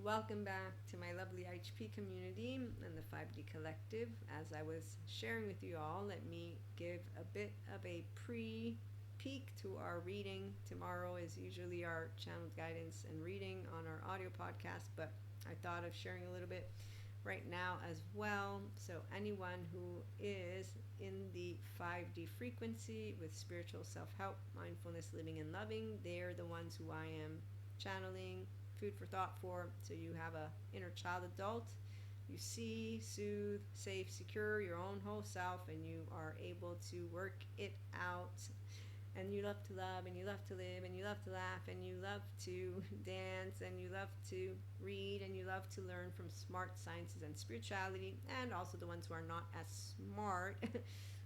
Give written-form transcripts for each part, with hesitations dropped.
welcome back to my lovely HP community and the 5D Collective. As I was sharing with you all, let me give a bit of a peek to our reading. Tomorrow is usually our channeled guidance and reading on our audio podcast, but I thought of sharing a little bit right now as well. So anyone who is in the 5D frequency with spiritual self-help, mindfulness, living and loving, they're the ones who I am channeling, food for thought for. So you have a inner child adult, you see, soothe, safe, secure your own whole self, and you are able to work it out. And you love to love, and you love to live, and you love to laugh, and you love to dance, and you love to read, and you love to learn from smart sciences and spirituality. And also the ones who are not as smart,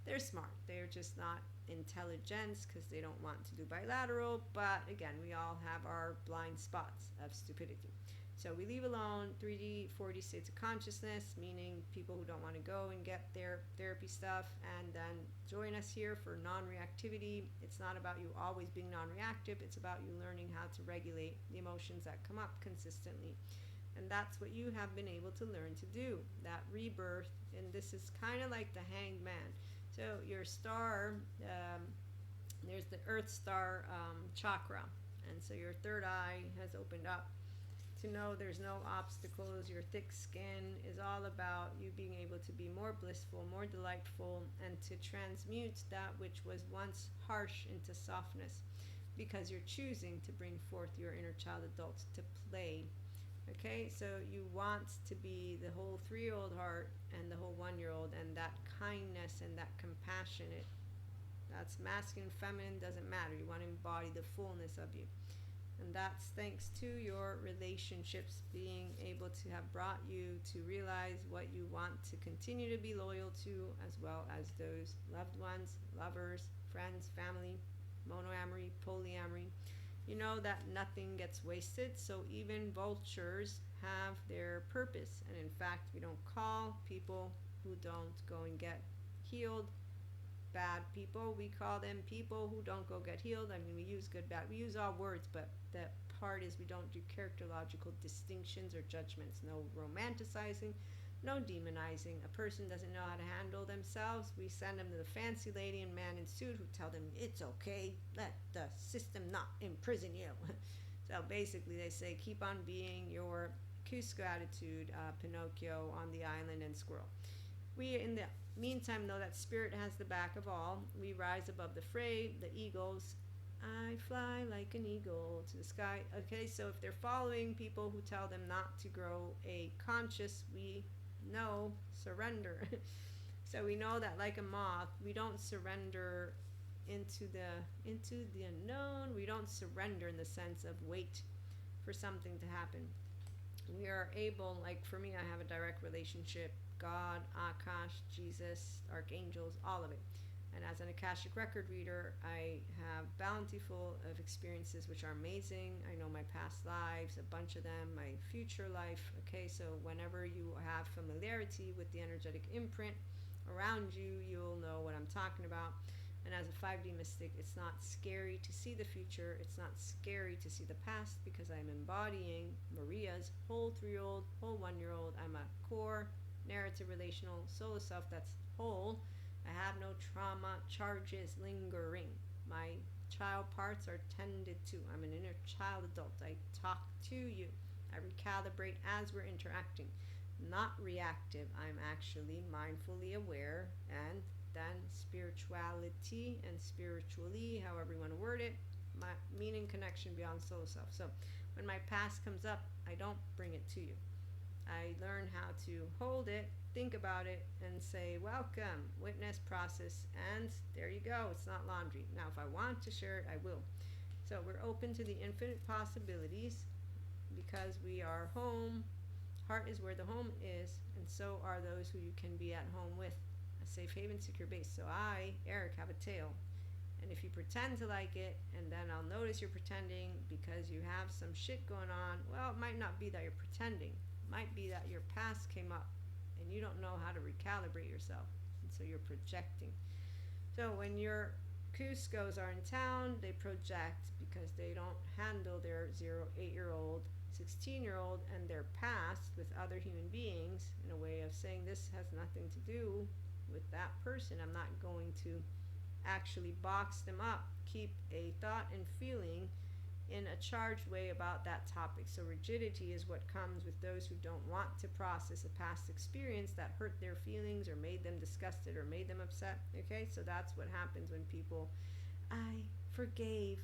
they're smart, they're just not intelligence because they don't want to do bilateral. But again, we all have our blind spots of stupidity. So we leave alone 3D, 4D states of consciousness, meaning people who don't want to go and get their therapy stuff, and then join us here for non-reactivity. It's not about you always being non-reactive, it's about you learning how to regulate the emotions that come up consistently. And that's what you have been able to learn to do, that rebirth. And this is kind of like the Hanged Man. So your star, there's the Earth Star chakra, and so your third eye has opened up to know there's no obstacles. Your thick skin is all about you being able to be more blissful, more delightful, and to transmute that which was once harsh into softness, because you're choosing to bring forth your inner child adult to play. Okay, so you want to be the whole 3-year-old heart and the whole 1-year-old, and that kindness and that compassionate, that's masculine, feminine, doesn't matter. You want to embody the fullness of you. And that's thanks to your relationships being able to have brought you to realize what you want to continue to be loyal to, as well as those loved ones, lovers, friends, family, monoamory, polyamory. You know that nothing gets wasted, so even vultures have their purpose. And in fact, we don't call people who don't go and get healed bad people. We call them people who don't go get healed. I mean, we use good, bad. We use all words, but the part is we don't do characterological distinctions or judgments. No romanticizing, no demonizing. A person doesn't know how to handle themselves, we send them to the fancy lady and man in suit who tell them it's okay, let the system not imprison you. So basically they say keep on being your Cusco attitude, Pinocchio on the island and squirrel. We in the meantime know that spirit has the back of all. We rise above the fray, the eagles. I fly like an eagle to the sky. Okay, so if they're following people who tell them not to grow a conscious, we know surrender. So we know that like a moth, we don't surrender into the unknown. We don't surrender in the sense of wait for something to happen. We are able, like for me, I have a direct relationship, God, Akash, Jesus, archangels, all of it. And as an Akashic record reader, I have bountiful of experiences which are amazing. I know my past lives, a bunch of them, my future life. Okay, so whenever you have familiarity with the energetic imprint around you, you'll know what I'm talking about. And as a 5D mystic, it's not scary to see the future. It's not scary to see the past, because I'm embodying Maria's whole 3-year-old, whole 1-year-old. I'm a core, narrative, relational, solo self that's whole. I have no trauma charges lingering. My child parts are tended to. I'm an inner child adult. I talk to you. I recalibrate as we're interacting. Not reactive. I'm actually mindfully aware, and then spirituality and spiritually, however you want to word it, my meaning connection beyond solo self. So when my past comes up, I don't bring it to you. I learn how to hold it, think about it, and say, welcome, witness, process, and there you go. It's not laundry. Now, if I want to share it, I will. So we're open to the infinite possibilities because we are home. Heart is where the home is, and so are those who you can be at home with. A safe haven, secure base. So I, Eric, have a tail. And if you pretend to like it, and then I'll notice you're pretending because you have some shit going on, well, it might not be that you're pretending. It might be that your past came up and you don't know how to recalibrate yourself, and so you're projecting. So when your Cuscos are in town, they project because they don't handle their 0-8-year-old 16-year-old and their past with other human beings, in a way of saying this has nothing to do with that person. I'm not going to actually box them up, keep a thought and feeling in a charged way about that topic. So rigidity is what comes with those who don't want to process a past experience that hurt their feelings or made them disgusted or made them upset. Okay, so that's what happens when people, I forgave.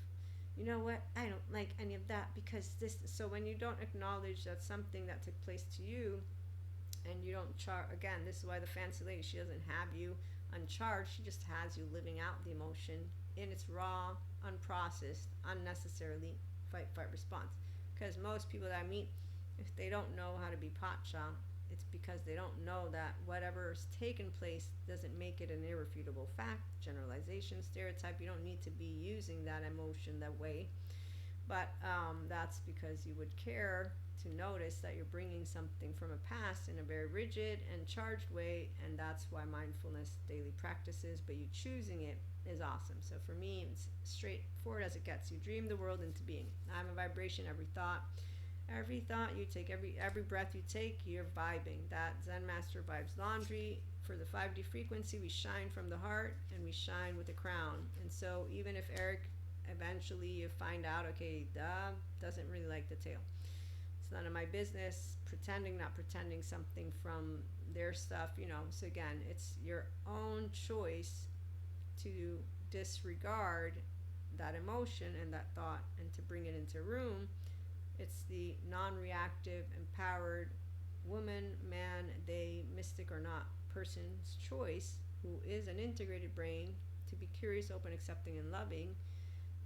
You know what? I don't like any of that because this. So when you don't acknowledge that something that took place to you, and you don't again, this is why the fancy lady, she doesn't have you uncharged. She just has you living out the emotion in its raw, unprocessed, unnecessarily fight response. Because most people that I meet, if they don't know how to be pacha, it's because they don't know that whatever's taken place doesn't make it an irrefutable fact, generalization, stereotype. You don't need to be using that emotion that way. But that's because you would care to notice that you're bringing something from a past in a very rigid and charged way, and that's why mindfulness daily practices, but you choosing it is awesome. So for me, it's straightforward as it gets. You dream the world into being. I'm a vibration. Every thought you take, every breath you take, you're vibing. That Zen master vibes laundry. For the 5D frequency, we shine from the heart and we shine with the crown. And so even if Eric, eventually you find out, okay, doesn't really like the tail, it's none of my business, not pretending something from their stuff, So again, it's your own choice to disregard that emotion and that thought and to bring it into room. It's the non-reactive, empowered woman, man, they, mystic or not, person's choice, who is an integrated brain, to be curious, open, accepting, and loving.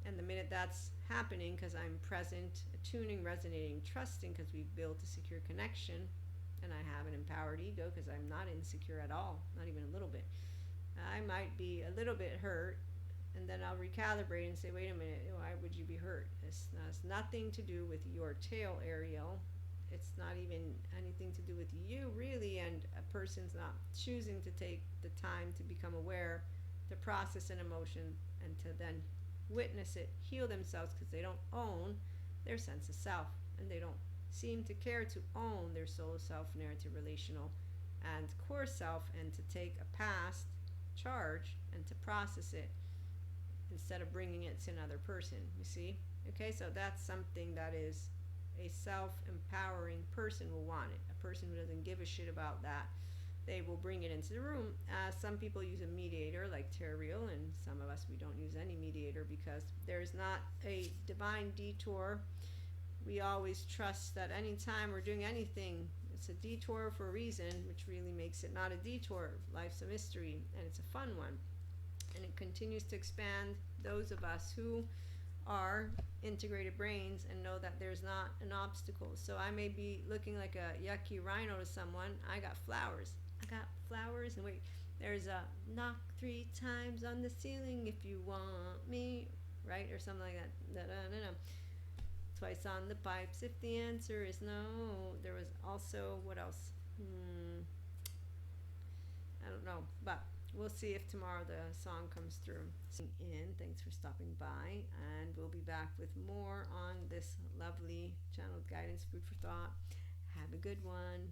And the minute that's happening, because I'm present, attuning, resonating, trusting, because we've built a secure connection, and I have an empowered ego, because I'm not insecure at all, not even a little bit. I might be a little bit hurt, and then I'll recalibrate and say, wait a minute, why would you be hurt? It's has nothing to do with your tail, Ariel. It's not even anything to do with you, really, and a person's not choosing to take the time to become aware, to process an emotion, and to then witness it, heal themselves, because they don't own their sense of self, and they don't seem to care to own their soul self, narrative, relational, and core self, and to take a past charge and to process it instead of bringing it to another person. You see? Okay, so that's something that is a self-empowering person will want it. A person who doesn't give a shit about that, they will bring it into the room. Some people use a mediator like Terriel, and some of us, we don't use any mediator because there's not a divine detour. We always trust that anytime we're doing anything, it's a detour for a reason, which really makes it not a detour. Life's a mystery, and it's a fun one. And it continues to expand those of us who are integrated brains and know that there's not an obstacle. So I may be looking like a yucky rhino to someone. I got flowers, and wait, there's a knock 3 times on the ceiling if you want me, right? Or something like that. No. Twice on the pipes if the answer is no. There was also, what else? I don't know, but we'll see if tomorrow the song comes through. Thanks for stopping by, and we'll be back with more on this lovely channeled guidance, food for thought. Have a good one.